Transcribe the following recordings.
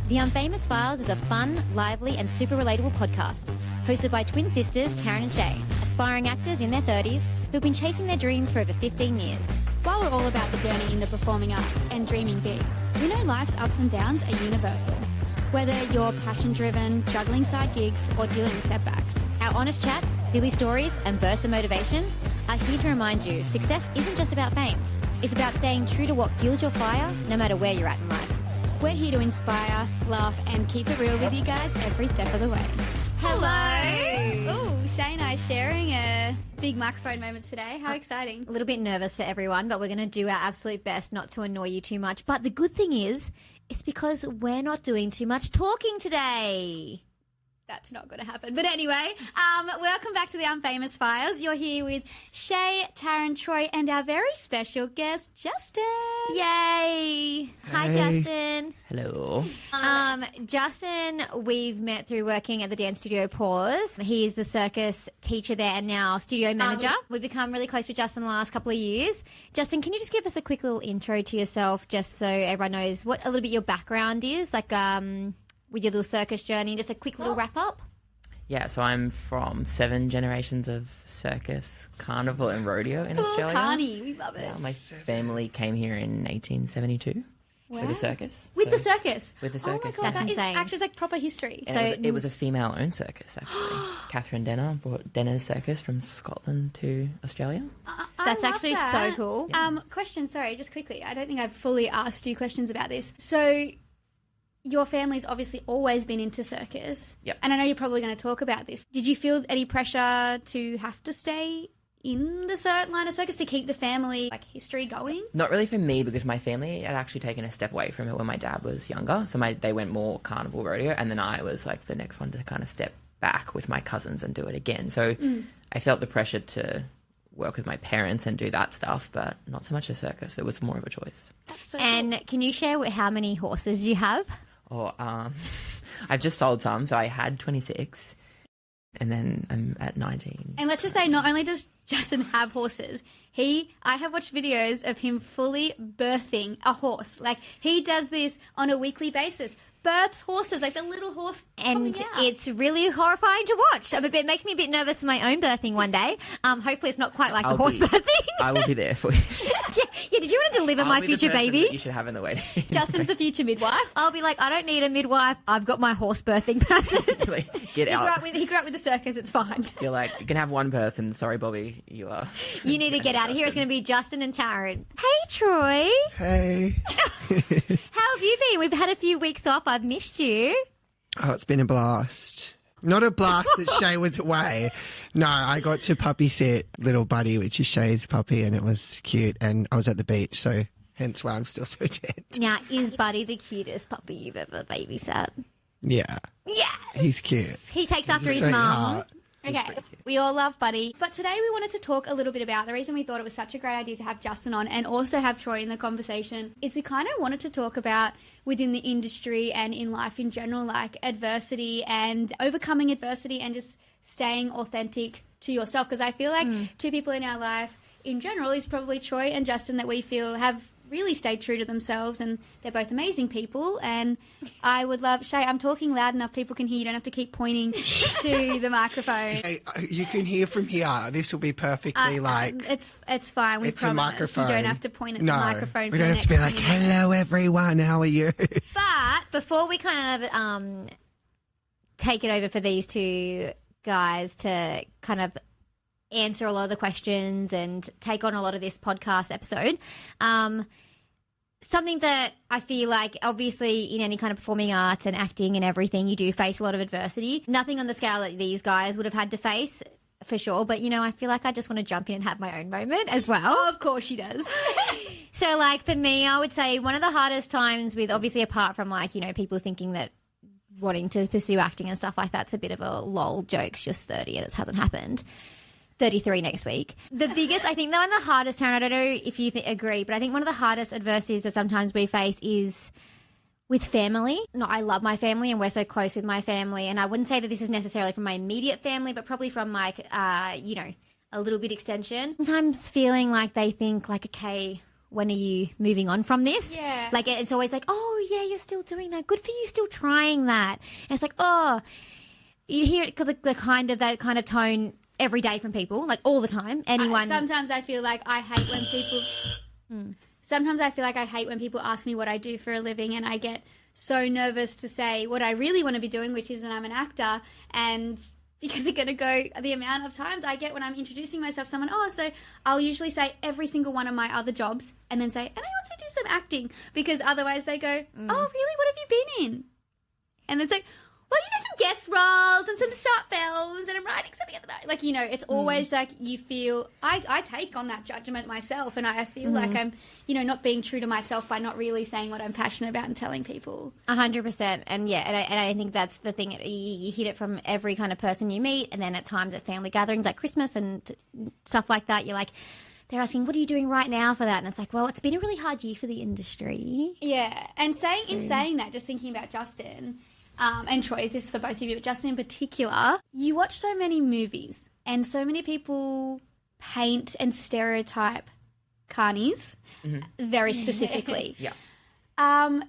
The Unfamous Files is a fun, lively and super relatable podcast hosted by twin sisters Taryn and Shae, aspiring actors in their 30s who've been chasing their dreams for over 15 years. While we're all about the journey in the performing arts and dreaming big, we know life's ups and downs are universal. Whether you're passion-driven, juggling side gigs or dealing with setbacks. Our honest chats, silly stories and bursts of motivation are here to remind you success isn't just about fame. It's about staying true to what fuels your fire no matter where you're at in life. We're here to inspire, laugh and keep it real with you guys every step of the way. Hello! Ooh, Shae and I sharing a big microphone moment today. How exciting. A little bit nervous for everyone, but we're going to do our absolute best not to annoy you too much. But the good thing is, it's because we're not doing too much talking today. That's not going to happen. But anyway, welcome back to the Unfamous Files. You're here with Shae, Taryn, Troy, and our very special guest, Justin. Yay! Hi, Justin. Hello. Justin, we've met through working at the dance studio Pause. He's the circus teacher there and now studio manager. We've become really close with Justin the last couple of years. Justin, can you just give us a quick little intro to yourself just so everyone knows what a little bit your background is, like with your little circus journey, just a quick little wrap up? Yeah, so I'm from 7 generations of circus, carnival and rodeo in Australia. Carney, we love it. Yeah, my family came here in 1872 with the circus. With the circus? With the circus. Oh my God, That's that insane. is actually like proper history. And it was a female-owned circus, actually. Catherine Denner brought Denner's Circus from Scotland to Australia. That's I love actually that. so cool. Question, sorry, just quickly. I don't think I've fully asked you questions about this. So your family's obviously always been into circus. Yep. And I know you're probably going to talk about this. Did you feel any pressure to have to stay in the line of circus to keep the family history going? Not really for me, because my family had actually taken a step away from it when my dad was younger. So they went more carnival rodeo, and then I was the next one to kind of step back with my cousins and do it again. So I felt the pressure to work with my parents and do that stuff, but not so much the circus. It was more of a choice. That's so And cool. can you share how many horses you have? I've just sold some, so I had 26, and then I'm at 19. And let's just say, not only does Justin have horses, I have watched videos of him fully birthing a horse. He does this on a weekly basis. Births horses, the little horse And coming out. it's really horrifying to watch. It makes me a bit nervous for my own birthing one day. Hopefully it's not quite like the horse birthing. I will be there for you. Yeah, did you want to deliver my future baby? That you should have in the wedding. Justin's the future midwife. I'll be like, I don't need a midwife. I've got my horse birthing person. Get out. He grew up with the circus, it's fine. You're like, you can have one person. Sorry, Bobby, you are. You need to get out of here. It's going to be Justin and Taryn. Hey, Troy. Hey. How have you been? We've had a few weeks off. I've missed you. Oh, it's been a blast. Not a blast that Shae was away. No, I got to puppy sit little Buddy, which is Shae's puppy, and it was cute. And I was at the beach, so hence why I'm still so dead. Now, is Buddy the cutest puppy you've ever babysat? Yeah, Yeah. he's cute. He takes after his Sweetheart. mum. Okay, we all love Buddy. But today we wanted to talk a little bit about the reason we thought it was such a great idea to have Justin on and also have Troy in the conversation is we kind of wanted to talk about within the industry and in life in general, adversity and overcoming adversity and just staying authentic to yourself. Because I feel like two people in our life in general is probably Troy and Justin that we feel have really stayed true to themselves, and they're both amazing people. And I would love, Shae, I'm talking loud enough people can hear. You don't have to keep pointing to the microphone. Hey, you can hear from here. This will be perfectly It's fine. We it's a promise. microphone. You don't have to point at No, the microphone. we for don't the have to be next like, minute. hello everyone, how are you? But before we kind of take it over for these two guys to kind of answer a lot of the questions and take on a lot of this podcast episode, something that I feel like obviously in any kind of performing arts and acting and everything, you do face a lot of adversity. Nothing on the scale that these guys would have had to face, for sure. But, I feel like I just want to jump in and have my own moment as well. Oh, of course she does. So, for me, I would say one of the hardest times with, obviously, apart from, people thinking that wanting to pursue acting and stuff like that's a bit of a lol joke, just 30 and it hasn't happened. 33 next week. The biggest, I think, one of the hardest, Taryn, I don't know if you agree, but I think one of the hardest adversities that sometimes we face is with family. No, I love my family and we're so close with my family, and I wouldn't say that this is necessarily from my immediate family, but probably from a little bit extension. Sometimes feeling like they think okay, when are you moving on from this? Yeah. Like, it's always like, oh, yeah, you're still doing that. Good for you, still trying that. And it's like, oh, you hear it, that kind of tone every day from people, like all the time. Anyone. Sometimes I feel like I hate when people... Sometimes I feel like I hate when people ask me what I do for a living, and I get so nervous to say what I really want to be doing, which is that I'm an actor. And because they're going to go the amount of times I get when I'm introducing myself to someone, so I'll usually say every single one of my other jobs and then say, and I also do some acting, because otherwise they go, oh, really? What have you been in? And it's like, well, you do some guest roles and some short films, and I'm writing something at the back. Like, it's always like you feel, I take on that judgment myself, and I feel like I'm, not being true to myself by not really saying what I'm passionate about and telling people. 100%. And yeah, and I think that's the thing. You hit it from every kind of person you meet, and then at times at family gatherings like Christmas and stuff like that, you're like, they're asking, what are you doing right now for that? And it's like, well, it's been a really hard year for the industry. Yeah. And in saying that, just thinking about Justin... and Troy, this is for both of you, but Justin in particular, you watch so many movies and so many people paint and stereotype carnies very specifically. Yeah. How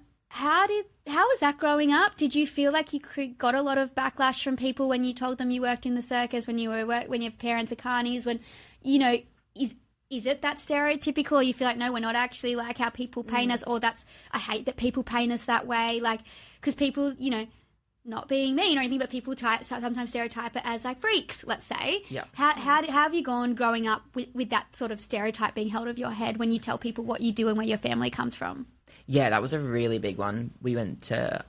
was that growing up? Did you feel like you got a lot of backlash from people when you told them you worked in the circus, when your parents are carnies, when, is it that stereotypical, or you feel like, no, we're not actually like how people paint us, or I hate that people paint us that way, like, because people, not being mean or anything, but people sometimes stereotype it as like freaks, let's say. Yeah. How have you gone growing up with that sort of stereotype being held over your head when you tell people what you do and where your family comes from? Yeah, that was a really big one. We went to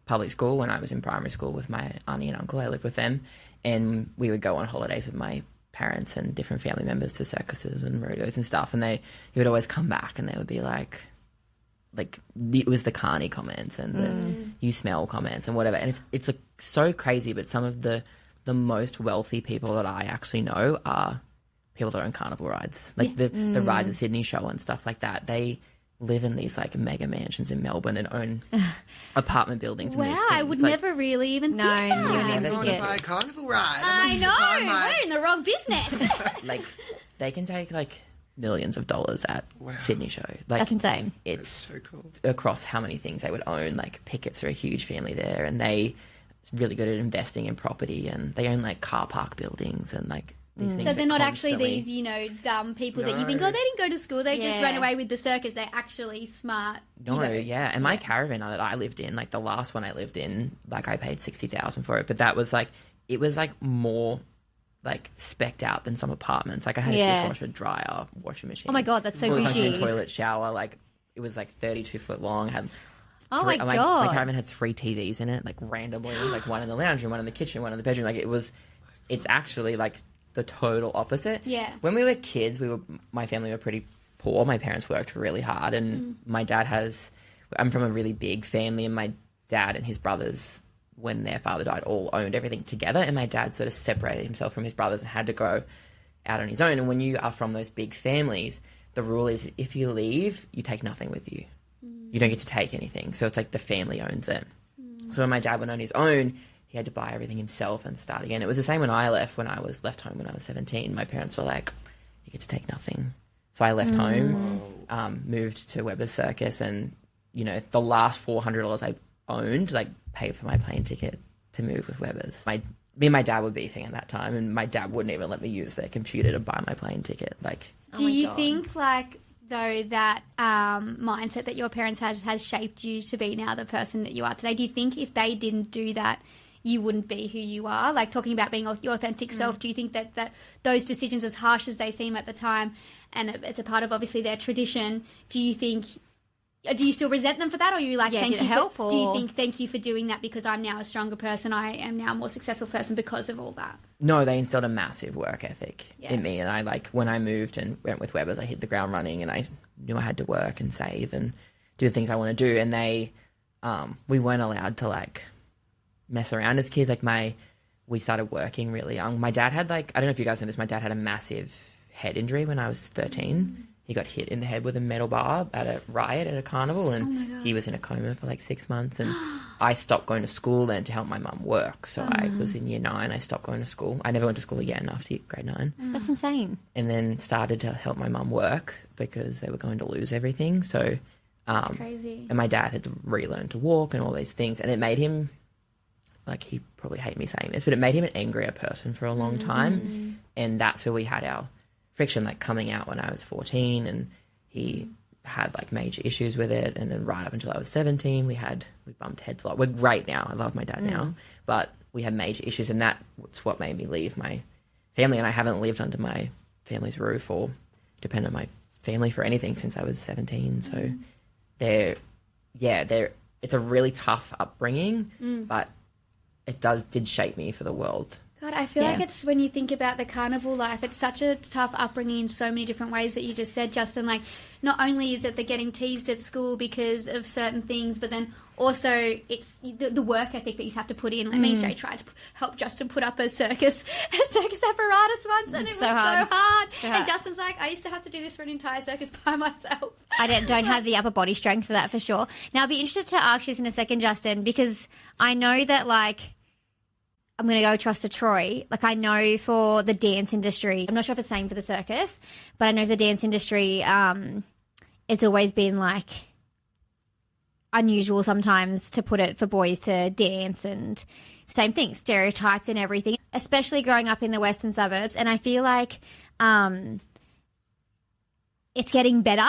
public school when I was in primary school with my auntie and uncle. I lived with them, and we would go on holidays with my parents and different family members to circuses and rodeos and stuff, and he would always come back and they would be like it was the carny comments and the you smell comments and whatever, and it's like so crazy, but some of the most wealthy people that I actually know are people that own carnival rides, like the rides at Sydney Show and stuff like that. They live in these like mega mansions in Melbourne and own apartment buildings. Wow, and I would never really even think that. you I'm never going to get buy a carnival ride. I know, we're in the wrong business. like they can take like millions of dollars at Sydney Show. Like, that's insane. It's so cool. Across how many things they would own. Like Pickett's are a huge family there, and they really good at investing in property, and they own like car park buildings and like these things. So they're not constantly... actually these, dumb people that you think, they didn't go to school, they just ran away with the circus. They're actually smart. Yeah. And my caravan that I lived in, like the last one I lived in, like I paid $60,000 for it, but that was like, it was like more like specced out than some apartments. Like I had a dishwasher, dryer, washing machine. Oh my God, that's so fully bougie. functioning toilet, shower. Like it was like 32 foot long. Had my God. My caravan had 3 TVs in it, like randomly, like one in the lounge room, one in the kitchen, one in the bedroom. Like it's actually like the total opposite. Yeah. When we were kids, my family were pretty poor. My parents worked really hard, and my dad I'm from a really big family, and my dad and his brothers, when their father died, all owned everything together, and my dad sort of separated himself from his brothers and had to go out on his own. And when you are from those big families, the rule is if you leave, you take nothing with you. You don't get to take anything. So it's like the family owns it. So when my dad went on his own, he had to buy everything himself and start again. It was the same when I left left home when I was 17. My parents were like, you get to take nothing. So I left home, moved to Weber's Circus, and, the last $400 I owned, like, paid for my plane ticket to move with Weber's. Me and my dad were beefing at that time, and my dad wouldn't even let me use their computer to buy my plane ticket. Like, do you think, like, though, that mindset that your parents has shaped you to be now the person that you are today? Do you think if they didn't do that, you wouldn't be who you are? Like, talking about being your authentic self, do you think that those decisions, as harsh as they seem at the time, and it's a part of obviously their tradition, do you still resent them for that, or are you like, thank you help? Do you think thank you for doing that because I'm now a stronger person, I am now a more successful person because of all that? No, they instilled a massive work ethic in me, and I, like, when I moved and went with Weber's, I hit the ground running, and I knew I had to work and save and do the things I want to do, and we weren't allowed to, like, mess around as kids. Like, we started working really young. My dad had, like, I don't know if you guys know this, my dad had a massive head injury when I was 13. He got hit in the head with a metal bar at a riot at a carnival, and he was in a coma for like 6 months, and I stopped going to school then to help my mum work. So I was in year 9, I stopped going to school. I never went to school again after grade 9. That's insane. And then started to help my mum work. because they were going to lose everything. So, That's crazy. and my dad had to relearn to walk and all these things, and it made him, like, he probably hate me saying this, but it made him an angrier person for a long time, and that's where we had our friction, like, coming out when I was 14, and he had, like, major issues with it, and then right up until I was 17, we bumped heads a lot. We're great now. I love my dad now, but we had major issues, and that's what made me leave my family, and I haven't lived under my family's roof or depend on my family for anything since I was 17. So it's a really tough upbringing, but it did shape me for the world. God, I feel like it's, when you think about the carnival life, it's such a tough upbringing in so many different ways that you just said, Justin. Like, not only is it they're getting teased at school because of certain things, but then also it's the work ethic that you have to put in. Like, me and Shae tried to help Justin put up a circus apparatus once, and it was so hard. And Justin's like, I used to have to do this for an entire circus by myself. I don't have the upper body strength for that, for sure. Now, I'd be interested to ask you this in a second, Justin, because I know that, like, I'm going to go across to Troy. Like, I know for the dance industry, I'm not sure if it's the same for the circus, but I know for the dance industry, it's always been, like, unusual sometimes to put it for boys to dance, and same thing, stereotyped and everything, especially growing up in the western suburbs. And I feel like it's getting better,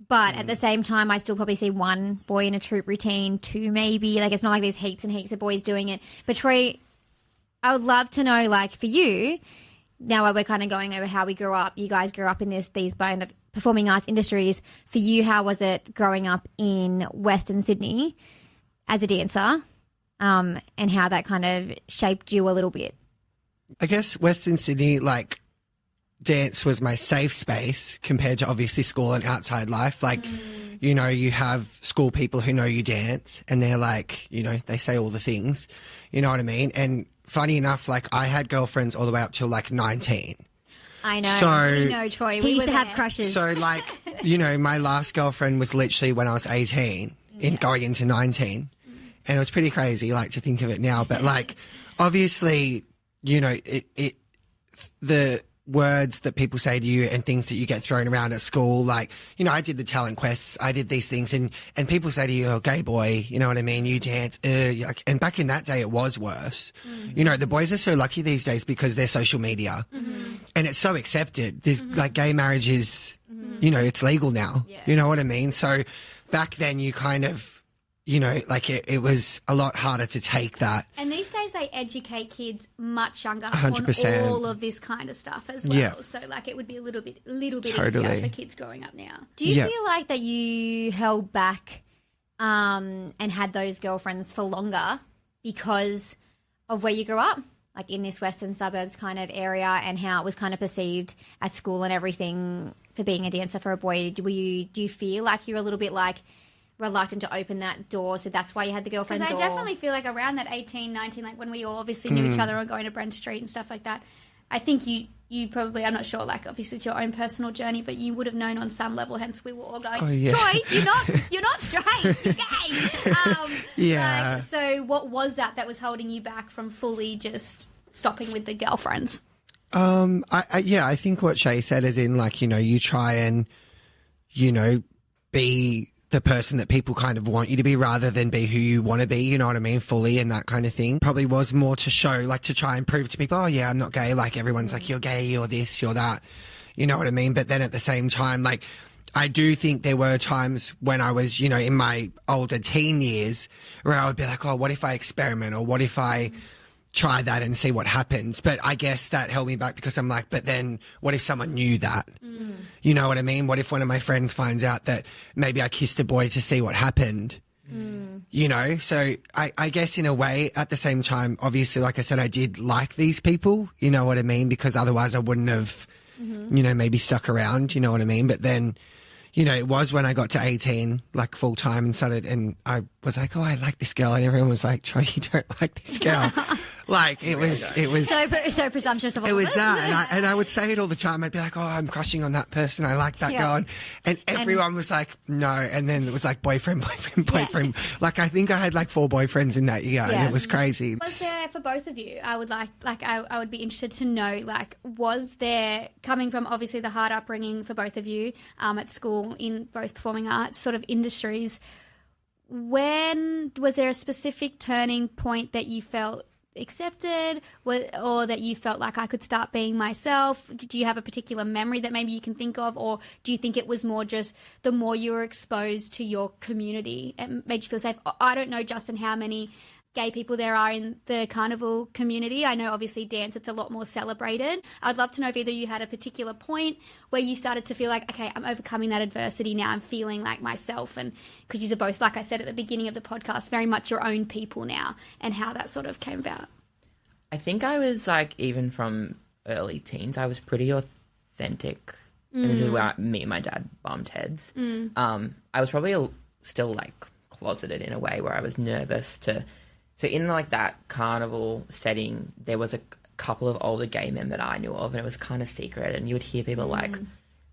but at the same time, I still probably see one boy in a troop routine, two maybe. Like, it's not like there's heaps and heaps of boys doing it. But Troy, I would love to know, like, for you, now while we're kind of going over how we grew up, you guys grew up in these performing arts industries. For you, how was it growing up in Western Sydney as a dancer, and how that kind of shaped you a little bit? I guess Western Sydney, like, dance was my safe space compared to obviously school and outside life. Like, you know, you have school people who know you dance, and they're like, you know, they say all the things, you know what I mean? And funny enough, like, I had girlfriends all the way up till, like, 19. I know. So, you know, Troy. We used to have crushes. So, like, you know, my last girlfriend was literally when I was 18 going into 19. And it was pretty crazy, like, to think of it now. But, like, obviously, you know, the words that people say to you and things that you get thrown around at school, like, you know, I did the talent quests, I did these things, and people say to you, oh, gay boy, you know what I mean, you dance, and back in that day it was worse. You know, the boys are so lucky these days because they're social media, and it's so accepted. There's like, gay marriage is, you know, it's legal now, you know what I mean? So back then you kind of, you know, like, it was a lot harder to take that. And these days they educate kids much younger 100%. on all of this kind of stuff as well. Yeah. So, like, it would be a little bit Totally. easier for kids growing up now. Do you feel like that you held back and had those girlfriends for longer because of where you grew up? Like, in this western suburbs kind of area, and how it was kind of perceived at school and everything for being a dancer for a boy. Do you feel like you're a little bit, like, reluctant to open that door, so that's why you had the girlfriends? Because I definitely feel like around that 18, 19, like, when we all obviously knew each other and going to Brent Street and stuff like that, I think you probably, I'm not sure, like, obviously it's your own personal journey, but you would have known on some level, hence we were all going, Troy, you're not straight, you're gay. Like, so what was that was holding you back from fully just stopping with the girlfriends? I think what Shae said is, in, like, you know, you try and, you know, be the person that people kind of want you to be rather than be who you want to be, you know what I mean, fully, and that kind of thing. Probably was more to show, like, to try and prove to people, oh yeah, I'm not gay, like, everyone's like, you're gay, you're this, you're that, you know what I mean? But then at the same time, like, I do think there were times when I was, you know, in my older teen years where I would be like, oh, what if I experiment, or what if I try that and see what happens? But I guess that held me back because I'm like, but then what if someone knew that? You know what I mean? What if one of my friends finds out that maybe I kissed a boy to see what happened? You know? So I guess in a way, at the same time, obviously, like I said, I did like these people, you know what I mean? Because otherwise I wouldn't have, you know, maybe stuck around, you know what I mean? But then, you know, it was when I got to 18, like, full time, and started, and I was like, oh, I like this girl, and everyone was like, Troy, you don't like this girl. Like it was so presumptuous of all it was of us. that, and I would say it all the time. I'd be like, oh, I'm crushing on that person. I like that girl, and everyone was like, no, and then it was like boyfriend. Like I think I had like 4 boyfriends in that year, and it was crazy. Was there, for both of you, I would be interested to know, like, was there, coming from obviously the hard upbringing for both of you at school in both performing arts sort of industries, when was there a specific turning point that you felt accepted, or that you felt like I could start being myself? Do you have a particular memory that maybe you can think of, or do you think it was more just the more you were exposed to your community it made you feel safe? I don't know, Justin, how many gay people there are in the carnival community. I know obviously dance, it's a lot more celebrated. I'd love to know if either you had a particular point where you started to feel like, okay, I'm overcoming that adversity now, I'm feeling like myself, and because you're both, like I said at the beginning of the podcast, very much your own people now, and how that sort of came about. I think I was like, even from early teens, I was pretty authentic. And this is where me and my dad bumped heads. I was probably still like closeted in a way where I was nervous to... So in like that carnival setting, there was a couple of older gay men that I knew of, and it was kind of secret, and you would hear people like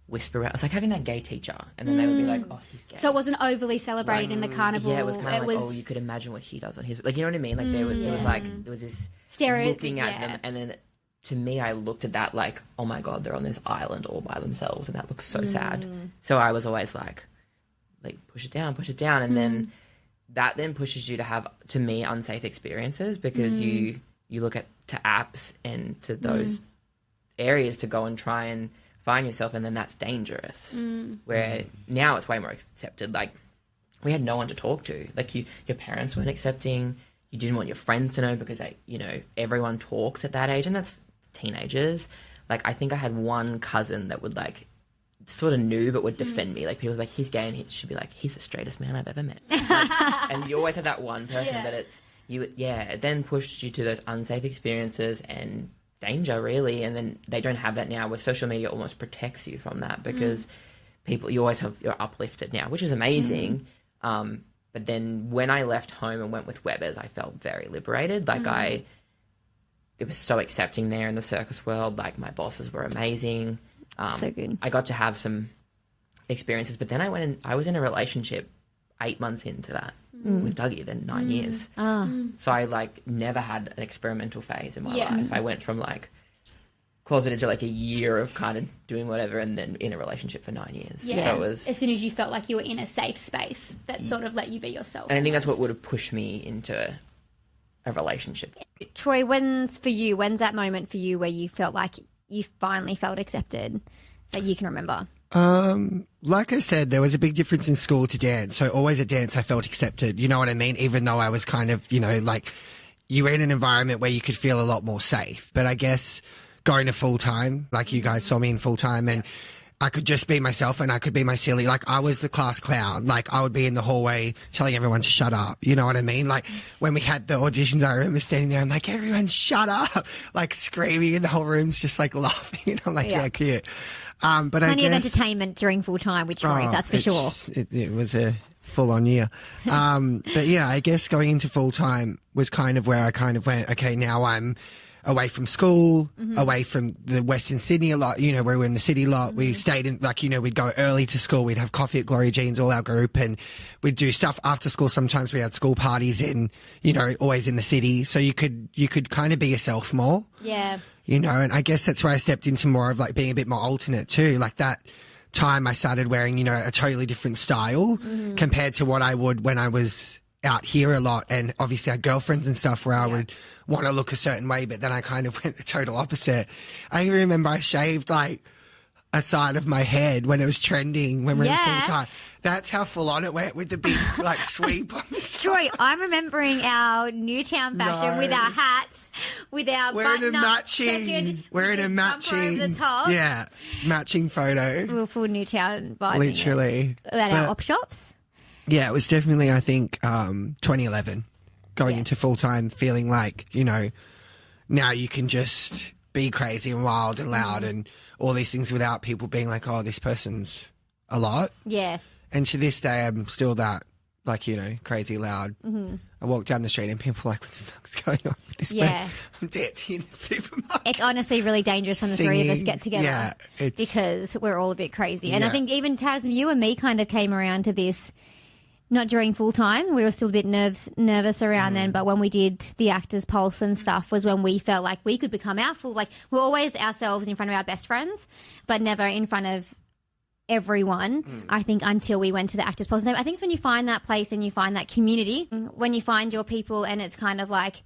whisper out. It was like having that gay teacher, and then they would be like, oh, he's gay. So it wasn't overly celebrated in the carnival. Yeah, it was kind of like, oh, you could imagine what he does on his... Like, you know what I mean? Like, there was like, there was this looking at them, and then to me, I looked at that like, oh my God, they're on this island all by themselves, and that looks so sad. So I was always like, push it down, and then... That then pushes you to have, to me, unsafe experiences, because you look to apps and to those areas to go and try and find yourself, and then that's dangerous. Where now it's way more accepted. Like, we had no one to talk to. Like, your parents weren't accepting. You didn't want your friends to know because, everyone talks at that age, and that's teenagers. Like, I think I had one cousin that would, sort of knew but would defend me. Like, people were like, he's gay, and she'd be like, he's the straightest man I've ever met. And you always have that one person, but it then pushed you to those unsafe experiences and danger, really. And then they don't have that now, where social media almost protects you from that, because you always you're uplifted now, which is amazing. But then when I left home and went with Webbers, I felt very liberated. Like it was so accepting there in the circus world. Like, my bosses were amazing. So good. I got to have some experiences, but then I was in a relationship 8 months into that with Dougie, then 9 years. So I never had an experimental phase in my life. I went from closeted to a year of kind of doing whatever, and then in a relationship for 9 years. Yeah. So it was, as soon as you felt like you were in a safe space that sort of let you be yourself. And I think that's what would have pushed me into a relationship. Troy, when's that moment for you where you felt like you finally felt accepted, that you can remember? Like I said, there was a big difference in school to dance. So always at dance, I felt accepted. You know what I mean? Even though I was kind of, you were in an environment where you could feel a lot more safe. But I guess going to full time, like you guys saw me in full time, and I could just be myself, and I could be my silly. I was the class clown. I would be in the hallway telling everyone to shut up. You know what I mean? When we had the auditions, I remember standing there and everyone shut up, screaming, and the whole room's just laughing. And I'm yeah, cute. But plenty of entertainment during full time with Troy, that's for sure. It was a full on year. But yeah, I guess going into full time was kind of where I kind of went, okay, now I'm away from school, away from the Western Sydney a lot, we were in the city a lot. We stayed in, we'd go early to school. We'd have coffee at Gloria Jean's, all our group, and we'd do stuff after school. Sometimes we had school parties in, always in the city. So you could kind of be yourself more. Yeah. And I guess that's where I stepped into more of being a bit more alternate too. That time I started wearing, a totally different style compared to what I would when I was out here a lot, and obviously I had girlfriends and stuff where I would want to look a certain way, but then I kind of went the total opposite. I even remember I shaved a side of my head when it was trending, when we were in full time. That's how full on it went with the big sweep on the side. Troy, I'm remembering our Newtown fashion with our hats, with our wearing a matching over the top. Yeah, matching photo. We were full Newtown vibe. Literally. At our op shops. Yeah, it was definitely, I think, 2011, going into full-time, feeling now you can just be crazy and wild and loud and all these things without people being like, oh, this person's a lot. Yeah. And to this day, I'm still that like, crazy loud. Mm-hmm. I walk down the street and people are like, what the fuck's going on with this Yeah. man? I'm dancing in the supermarket. It's honestly really dangerous when the three of us get together. Yeah, because we're all a bit crazy. And I Yeah. think even Taz, you and me kind of came around to this, not during full time. We were still a bit nervous around then, but when we did the Actors Pulse and stuff was when we felt like we could become our full, like we're always ourselves in front of our best friends, but never in front of everyone, I think, until we went to the Actors Pulse. I think it's when you find that place and you find that community, when you find your people, and it's kind of like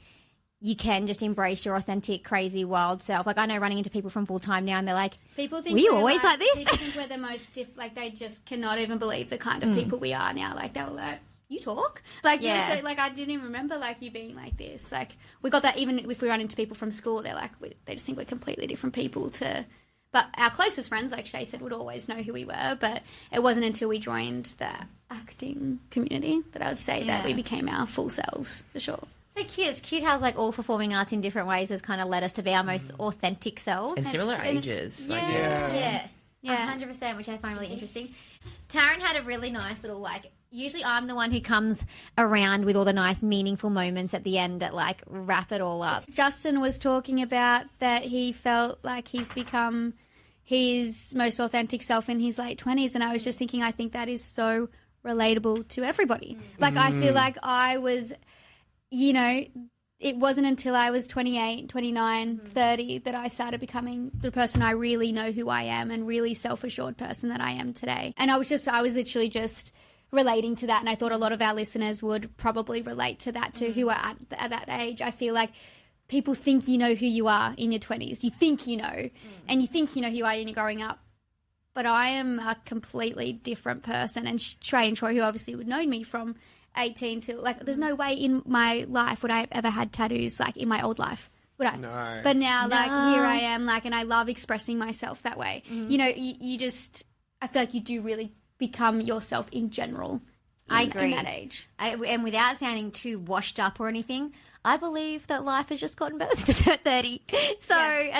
you can just embrace your authentic, crazy, wild self. Like I know running into people from full time now and they're like, people think were you we're always like this? People think we're the most like they just cannot even believe the kind of people we are now. Like they were like, you talk? Like, Yeah. so, like I didn't even remember like you being like this. Like we got that even if we run into people from school, they're like, they just think we're completely different people to... But our closest friends, like Shae said, would always know who we were. But it wasn't until we joined the acting community that I would say that we became our full selves, for sure. So cute. It's cute how like all performing arts in different ways has kind of led us to be our most authentic selves. And similar and it's- ages. yeah. Like, Yeah. Yeah. 100%, which I find really interesting. Taryn had a really nice little, like, usually I'm the one who comes around with all the nice, meaningful moments at the end that, like, wrap it all up. Justin was talking about that he felt like he's become his most authentic self in his late 20s. And I was just thinking, I think that is so relatable to everybody. Like, I feel like I was, it wasn't until I was 28, 29, 30 that I started becoming the person I really know who I am and really self-assured person that I am today. And I was literally just relating to that. And I thought a lot of our listeners would probably relate to that too, who are at that age. I feel like people think you know who you are in your 20s. You think you know, and you think you know who you are when you're growing up. But I am a completely different person. And Shae and Troy, who obviously would know me from 18 to, like, there's no way in my life would I have ever had tattoos, like, in my old life. Would I? No. But now, like, here I am, like, and I love expressing myself that way. You know, you just, I feel like you do really become yourself in general. I agree. In that age. And without sounding too washed up or anything, I believe that life has just gotten better since I turned 30. So,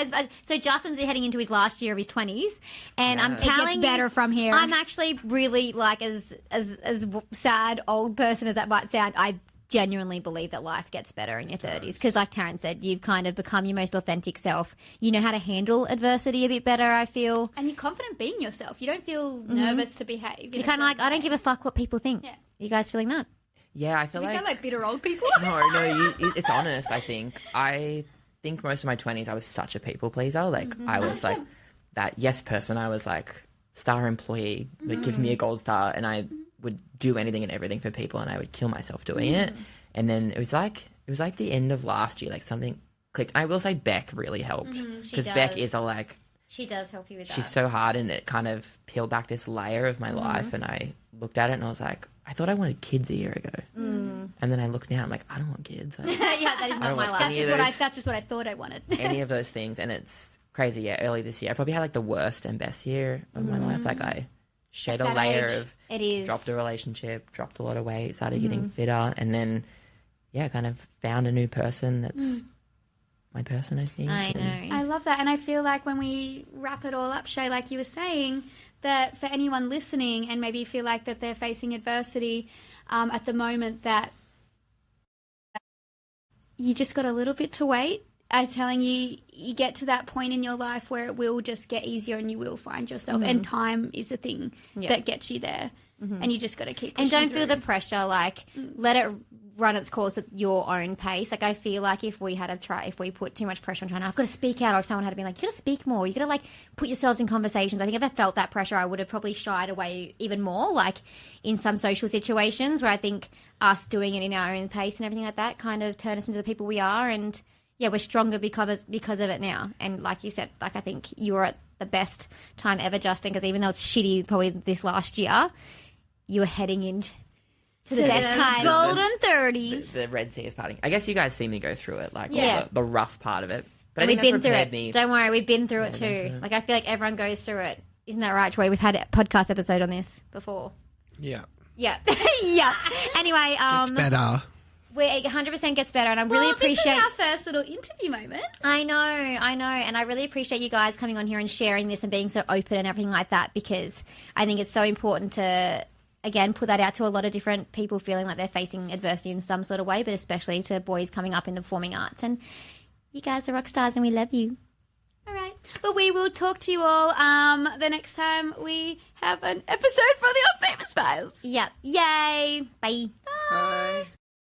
so Justin's heading into his last year of his 20s, and I'm telling gets better you, from here. I'm actually really, like, as sad old person as that might sound, I genuinely believe that life gets better in your 30s because, like Taryn said, you've kind of become your most authentic self. You know how to handle adversity a bit better, I feel. And you're confident being yourself. You don't feel nervous to behave. You're kind of like, I don't give a fuck what people think. Yeah. You guys feeling that? Yeah, I feel We like... sound like bitter old people. No, it's honest, I think. I think most of my 20s I was such a people pleaser. Like, I was like that yes person. I was like star employee, like give me a gold star, and I would do anything and everything for people, and I would kill myself doing it. And then it was like the end of last year, like something clicked. And I will say Beck really helped because Beck is She does help you with that. she's so hard, and it kind of peeled back this layer of my life, and I looked at it and I was like, I thought I wanted kids a year ago. And then I look now, I'm like, I don't want kids. Yeah, that is not my life. That's just what I thought I wanted. Any of those things, and it's crazy. Yeah, early this year, I probably had like the worst and best year of my life. Like I shed a that layer age. of, It is. dropped a relationship, dropped a lot of weight, started getting fitter, and then kind of found a new person that's my person, I think. I And know. I love that. And I feel like when we wrap it all up, Shae, like you were saying, that for anyone listening and maybe feel like that they're facing adversity at the moment, that you just got a little bit to wait. I'm telling you, you get to that point in your life where it will just get easier and you will find yourself. And time is the thing that gets you there. And you just got to keep pushing And don't feel through. the pressure. Like, let it run its course at your own pace. Like, I feel like if we put too much pressure on trying, I've got to speak out, or if someone had been like, you got to speak more, you got to, like, put yourselves in conversations. I think if I felt that pressure, I would have probably shied away even more, like, in some social situations where I think us doing it in our own pace and everything like that kind of turned us into the people we are. And, yeah, we're stronger because of it now. And like you said, like, I think you were at the best time ever, Justin, because even though it's shitty probably this last year, you were heading into the best time. Golden 30s. the Red Sea is parting. I guess you guys see me go through it, like Yeah. all the rough part of it. But I We've think been that through prepared it. me. Don't worry, we've been through it been too. through it. Like, I feel like everyone goes through it. Isn't that right, Troy? We've had a podcast episode on this before. Yeah. Yeah. Yeah. Anyway, It's better. it 100% gets better, and I really Well, appreciate... this is our first little interview moment. I know, and I really appreciate you guys coming on here and sharing this and being so open and everything like that, because I think it's so important to again, put that out to a lot of different people feeling like they're facing adversity in some sort of way, but especially to boys coming up in the performing arts. And you guys are rock stars and we love you. All right. Well, we will talk to you all the next time we have an episode for the Old Famous Files. Yep. Yay. Bye. Bye.